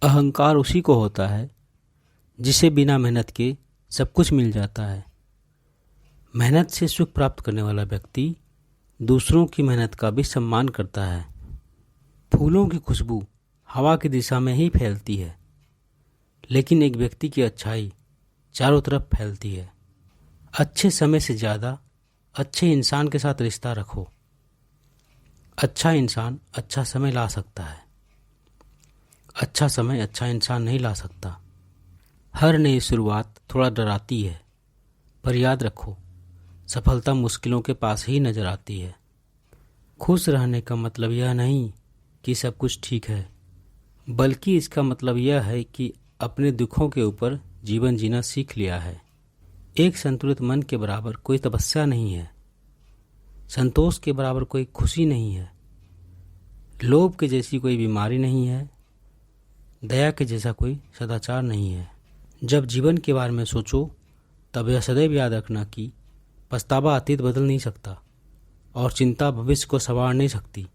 अहंकार उसी को होता है जिसे बिना मेहनत के सब कुछ मिल जाता है। मेहनत से सुख प्राप्त करने वाला व्यक्ति दूसरों की मेहनत का भी सम्मान करता है। फूलों की खुशबू हवा की दिशा में ही फैलती है, लेकिन एक व्यक्ति की अच्छाई चारों तरफ फैलती है। अच्छे समय से ज़्यादा अच्छे इंसान के साथ रिश्ता रखो। अच्छा इंसान अच्छा समय ला सकता है, अच्छा समय अच्छा इंसान नहीं ला सकता। हर नई शुरुआत थोड़ा डराती है, पर याद रखो सफलता मुश्किलों के पास ही नजर आती है। खुश रहने का मतलब यह नहीं कि सब कुछ ठीक है, बल्कि इसका मतलब यह है कि अपने दुखों के ऊपर जीवन जीना सीख लिया है। एक संतुलित मन के बराबर कोई तपस्या नहीं है, संतोष के बराबर कोई खुशी नहीं है, लोभ के जैसी कोई बीमारी नहीं है, दया के जैसा कोई सदाचार नहीं है। जब जीवन के बारे में सोचो तब यह सदैव याद रखना कि पछतावा अतीत बदल नहीं सकता और चिंता भविष्य को संवार नहीं सकती।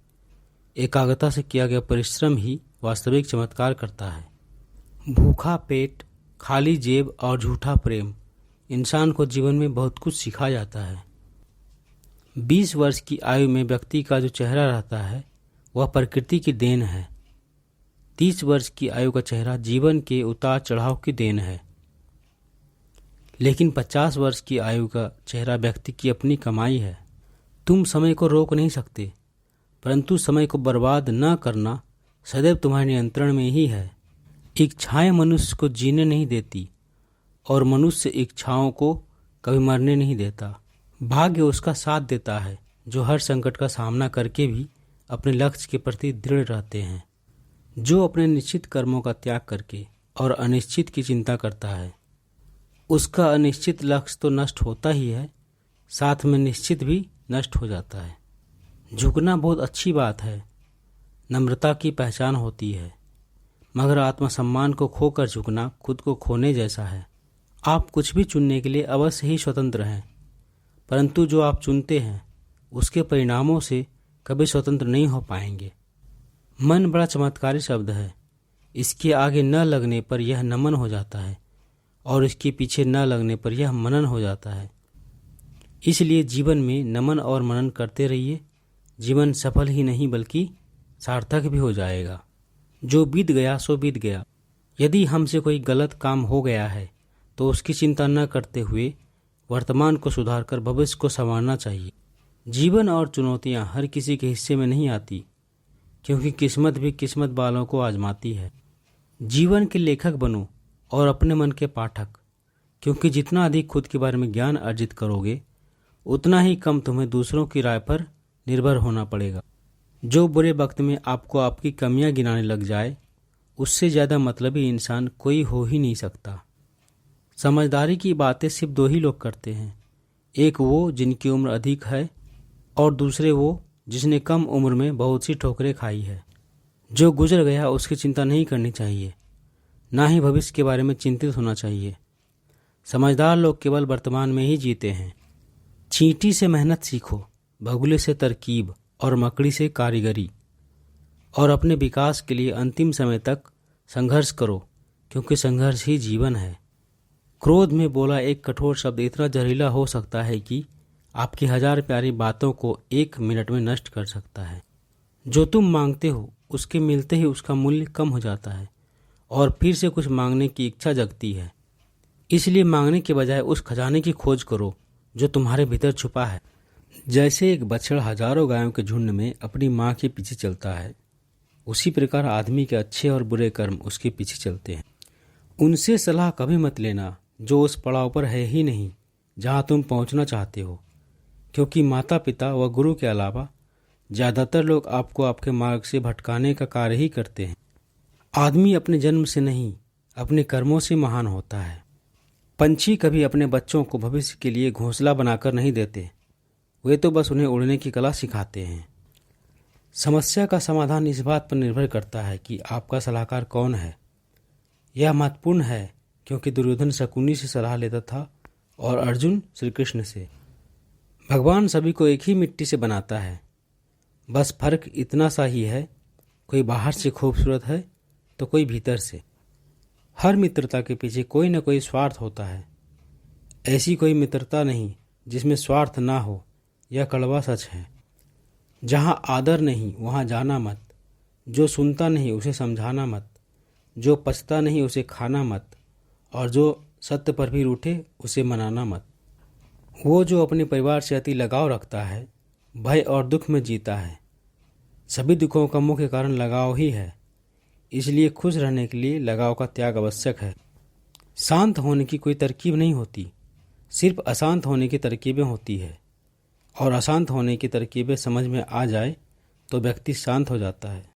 एकाग्रता से किया गया परिश्रम ही वास्तविक चमत्कार करता है। भूखा पेट, खाली जेब और झूठा प्रेम इंसान को जीवन में बहुत कुछ सिखा जाता है। 20 वर्ष की आयु में व्यक्ति का जो चेहरा रहता है वह प्रकृति की देन है। 30 वर्ष की आयु का चेहरा जीवन के उतार चढ़ाव की देन है, लेकिन 50 वर्ष की आयु का चेहरा व्यक्ति की अपनी कमाई है। तुम समय को रोक नहीं सकते, परंतु समय को बर्बाद न करना सदैव तुम्हारे नियंत्रण में ही है। इच्छाएं मनुष्य को जीने नहीं देती और मनुष्य इच्छाओं को कभी मरने नहीं देता। भाग्य उसका साथ देता है जो हर संकट का सामना करके भी अपने लक्ष्य के प्रति दृढ़ रहते हैं। जो अपने निश्चित कर्मों का त्याग करके और अनिश्चित की चिंता करता है, उसका अनिश्चित लक्ष्य तो नष्ट होता ही है, साथ में निश्चित भी नष्ट हो जाता है। झुकना बहुत अच्छी बात है, नम्रता की पहचान होती है, मगर आत्मसम्मान को खोकर झुकना खुद को खोने जैसा है। आप कुछ भी चुनने के लिए अवश्य ही स्वतंत्र हैं, परंतु जो आप चुनते हैं उसके परिणामों से कभी स्वतंत्र नहीं हो पाएंगे। मन बड़ा चमत्कारी शब्द है। इसके आगे न लगने पर यह नमन हो जाता है और इसके पीछे न लगने पर यह मनन हो जाता है। इसलिए जीवन में नमन और मनन करते रहिए। जीवन सफल ही नहीं बल्कि सार्थक भी हो जाएगा। जो बीत गया सो बीत गया। यदि हमसे कोई गलत काम हो गया है तो उसकी चिंता न करते हुए वर्तमान को सुधारकर भविष्य को संवारना चाहिए। जीवन और चुनौतियां हर किसी के हिस्से में नहीं आती, क्योंकि किस्मत भी किस्मत वालों को आजमाती है। जीवन के लेखक बनो और अपने मन के पाठक, क्योंकि जितना अधिक खुद के बारे में ज्ञान अर्जित करोगे उतना ही कम तुम्हें दूसरों की राय पर निर्भर होना पड़ेगा। जो बुरे वक्त में आपको आपकी कमियां गिनाने लग जाए, उससे ज़्यादा मतलबी इंसान कोई हो ही नहीं सकता। समझदारी की बातें सिर्फ दो ही लोग करते हैं, एक वो जिनकी उम्र अधिक है और दूसरे वो जिसने कम उम्र में बहुत सी ठोकरें खाई है। जो गुजर गया उसकी चिंता नहीं करनी चाहिए, ना ही भविष्य के बारे में चिंतित होना चाहिए। समझदार लोग केवल वर्तमान में ही जीते हैं। चींटी से मेहनत सीखो, बगुले से तरकीब और मकड़ी से कारीगरी, और अपने विकास के लिए अंतिम समय तक संघर्ष करो, क्योंकि संघर्ष ही जीवन है। क्रोध में बोला एक कठोर शब्द इतना जहरीला हो सकता है कि आपकी 1000 प्यारी बातों को 1 मिनट में नष्ट कर सकता है। जो तुम मांगते हो उसके मिलते ही उसका मूल्य कम हो जाता है और फिर से कुछ मांगने की इच्छा जगती है। इसलिए मांगने के बजाय उस खजाने की खोज करो जो तुम्हारे भीतर छुपा है। जैसे एक बछड़ा हजारों गायों के झुंड में अपनी माँ के पीछे चलता है, उसी प्रकार आदमी के अच्छे और बुरे कर्म उसके पीछे चलते हैं। उनसे सलाह कभी मत लेना जो उस पड़ाव पर है ही नहीं जहाँ तुम पहुँचना चाहते हो, क्योंकि माता पिता व गुरु के अलावा ज़्यादातर लोग आपको आपके मार्ग से भटकाने का कार्य ही करते हैं। आदमी अपने जन्म से नहीं, अपने कर्मों से महान होता है। पंछी कभी अपने बच्चों को भविष्य के लिए घोंसला बनाकर नहीं देते, वे तो बस उन्हें उड़ने की कला सिखाते हैं। समस्या का समाधान इस बात पर निर्भर करता है कि आपका सलाहकार कौन है। यह महत्वपूर्ण है क्योंकि दुर्योधन शकुनी से सलाह लेता था और अर्जुन श्री कृष्ण से। भगवान सभी को एक ही मिट्टी से बनाता है, बस फर्क इतना सा ही है, कोई बाहर से खूबसूरत है, तो कोई भीतर से। हर मित्रता के पीछे कोई न कोई स्वार्थ होता है। ऐसी कोई मित्रता नहीं जिसमें स्वार्थ ना हो, यह कड़वा सच है। जहाँ आदर नहीं वहाँ जाना मत, जो सुनता नहीं उसे समझाना मत, जो पचता नहीं उसे खाना मत, और जो सत्य पर भी रूठे उसे मनाना मत। वो जो अपने परिवार से अति लगाव रखता है, भय और दुख में जीता है। सभी दुखों का मुख्य कारण लगाव ही है, इसलिए खुश रहने के लिए लगाव का त्याग आवश्यक है। शांत होने की कोई तरकीब नहीं होती, सिर्फ अशांत होने की तरकीबें होती है, और अशांत होने की तरकीबें समझ में आ जाए तो व्यक्ति शांत हो जाता है।